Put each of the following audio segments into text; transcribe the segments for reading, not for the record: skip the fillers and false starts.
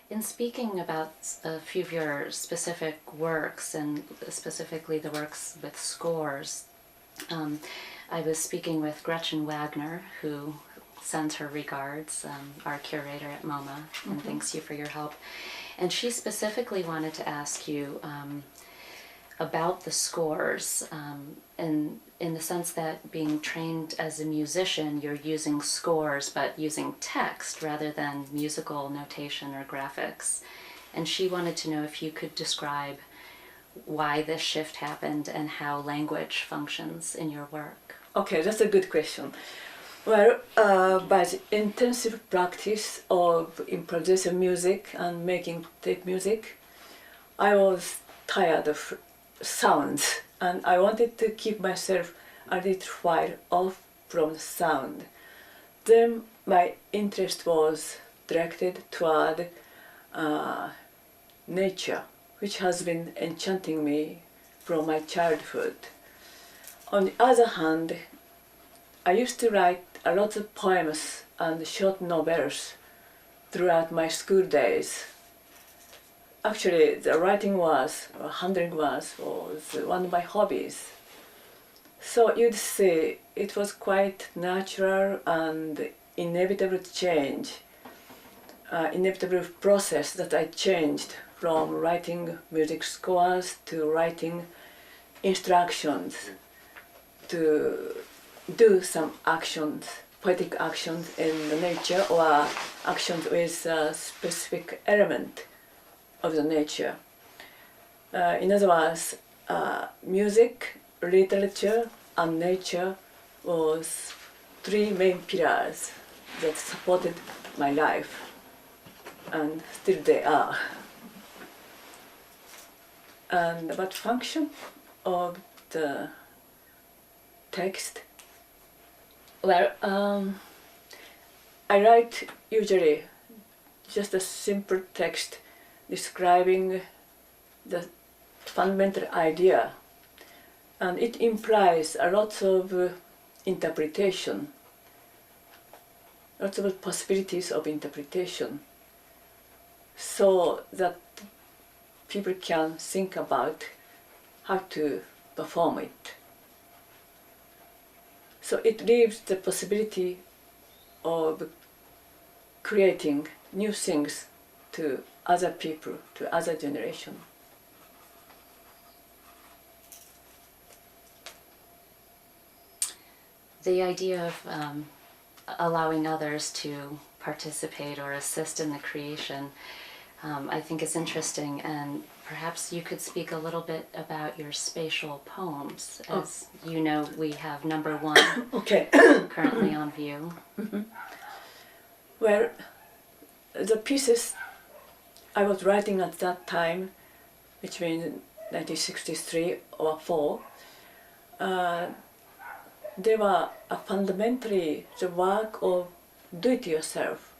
In speaking about a few of your specific works, and specifically the works with scores, I was speaking with Gretchen Wagner, who sends her regards, our curator at MoMA, and thanks you for your help. And she specifically wanted to ask you about the scores, in the sense that being trained as a musician, you're using scores but using text rather than musical notation or graphics. And she wanted to know if you could describe why this shift happened and how language functions in your work. Okay, that's a good question. Well, by the intensive practice of improvisation music and making tape music, I was tired of sounds, and I wanted to keep myself a little while off from the sound. Then my interest was directed toward nature, which has been enchanting me from my childhood. On the other hand, I used to write a lot of poems and short novels throughout my school days. Actually, the writing was one of my hobbies. So you'd see it was quite natural and inevitable inevitable process that I changed from writing music scores to writing instructions to do some actions, poetic actions in the nature, or actions with a specific element of the nature. In other words, music, literature, and nature was three main pillars that supported my life, and still they are. And about function of the text, well, I write usually just a simple text describing the fundamental idea, and it implies a lot of interpretation, lots of possibilities of interpretation, so that people can think about how to perform it. So it leaves the possibility of creating new things to other people, to other generations. The idea of allowing others to participate or assist in the creation, I think is interesting, and perhaps you could speak a little bit about your spatial poems. As you know, we have number 1 Okay. currently on view. Well, the pieces I was writing at that time, between 1963 or 4, they were fundamentally the work of do-it-yourself.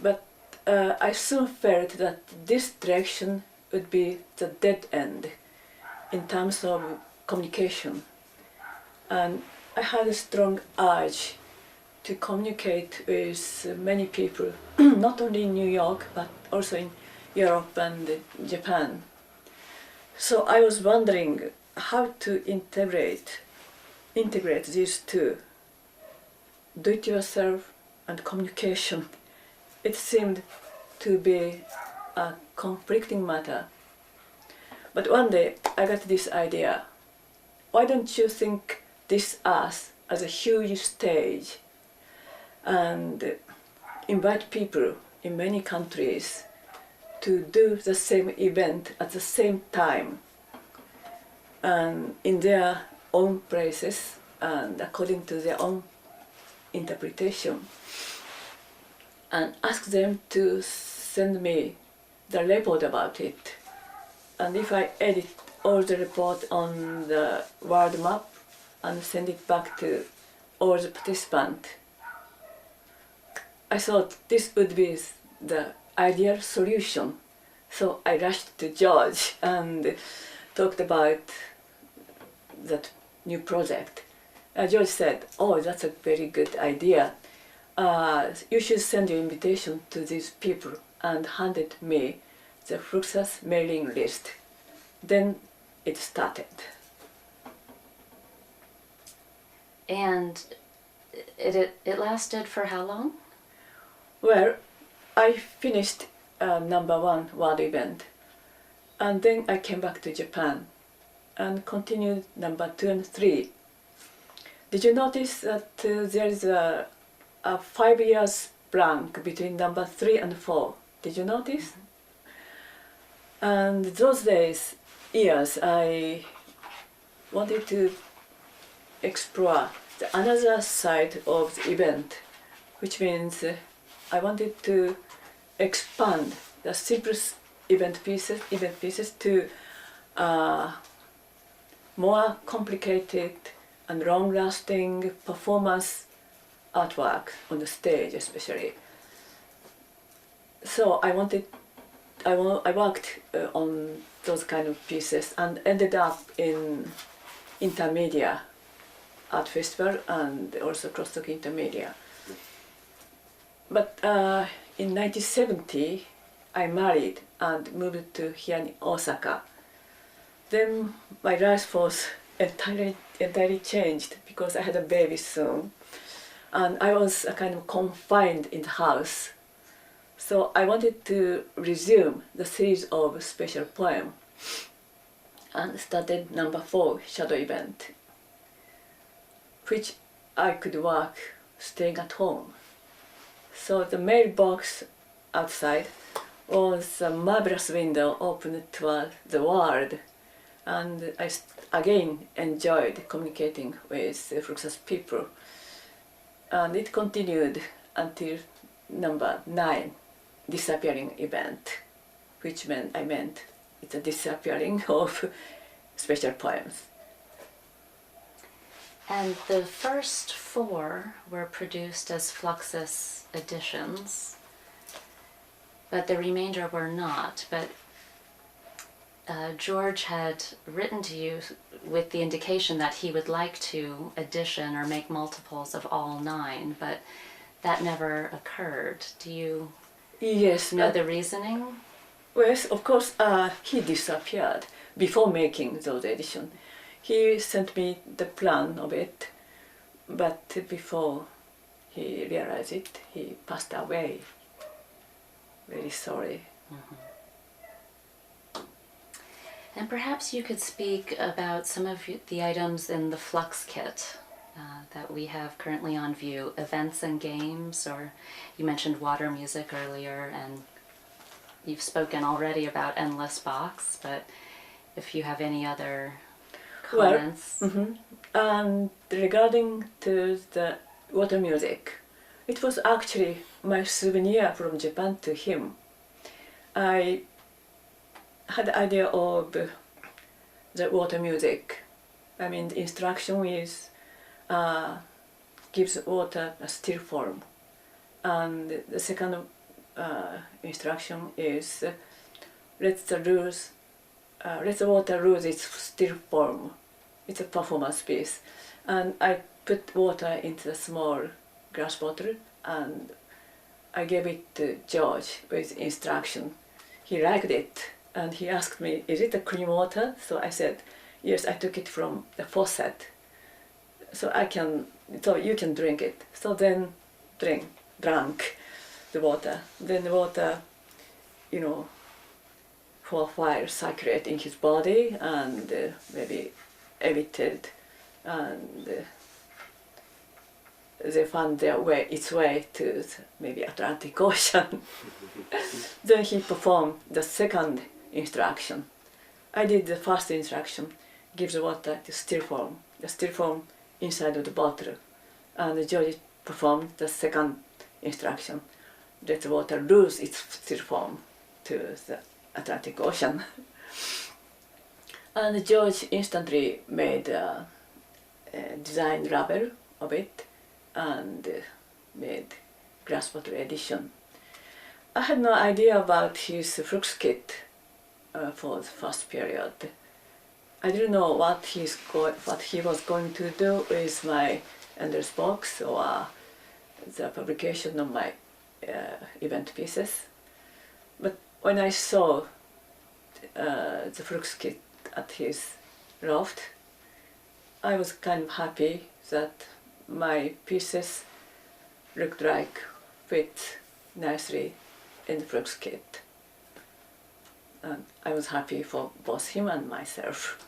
But I soon felt that this direction would be the dead end in terms of communication. And I had a strong urge to communicate with many people, not only in New York, but also in Europe and Japan. So I was wondering how to integrate these two, do-it-yourself and communication. It seemed to be a conflicting matter. But one day I got this idea. Why don't you think this Earth as a huge stage and invite people in many countries to do the same event at the same time, and in their own places and according to their own interpretation, and ask them to send me the report about it. And if I edit all the report on the world map and send it back to all the participants, I thought this would be the ideal solution. So I rushed to George and talked about that new project. George said, "Oh, that's a very good idea. You should send your invitation to these people and handed me the Fluxus mailing list. Then it started. And it lasted for how long? Well, I finished #1 world event, and then I came back to Japan and continued #2 and 3. Did you notice that there is a 5 years blank between #3 and 4? Did you notice? And those years, I wanted to explore another side of the event, which means I wanted to expand the simple event pieces to more complicated and long-lasting performance artwork on the stage, especially. So I worked on those kind of pieces and ended up in Intermedia Art Festival and also Crosstalk Intermedia. But in 1970, I married and moved to here in Osaka. Then my life was entirely changed because I had a baby soon, and I was kind of confined in the house. So I wanted to resume the series of special poems and started #4 shadow event, which I could work staying at home. So the mailbox outside was a marvelous window open toward the world, and I again enjoyed communicating with Fluxus people. And it continued until #9, disappearing event, which I meant it's a disappearing of special poems. And the first 4 were produced as Fluxus editions, but the remainder were not. But George had written to you with the indication that he would like to edition or make multiples of all 9, but that never occurred. Do you know the reasoning? Yes, of course, he disappeared before making those editions. He sent me the plan of it, but before he realized it, he passed away. Very sorry. Mm-hmm. And perhaps you could speak about some of the items in the Flux kit that we have currently on view, events and games, or you mentioned water music earlier, and you've spoken already about Endless Box, but if you have any other comments. Well, and regarding to the water music, it was actually my souvenir from Japan to him. I had the idea of the water music. I mean, the instruction is gives water a still form, and the second instruction is let the water lose its still form. It's a performance piece, and I put water into a small glass bottle and I gave it to George with instruction. He liked it and he asked me, "Is it a clean water?" So I said, "Yes, I took it from the faucet. So you can drink it." So then drank the water. Then the water, for a while circulate in his body and maybe emitted, and they found its way to maybe Atlantic Ocean. Then he performed the second instruction. I did the first instruction, give the water to still form, the still form inside of the bottle, and George performed the second instruction, let the water lose its still form to the Atlantic Ocean. And George instantly made a design label of it and made glass bottle edition. I had no idea about his Flux kit for the first period. I didn't know what he was going to do with my Endless Box or the publication of my event pieces. But when I saw the Flux kit at his loft, I was kind of happy that my pieces looked like fit nicely in the Flux kit. And I was happy for both him and myself.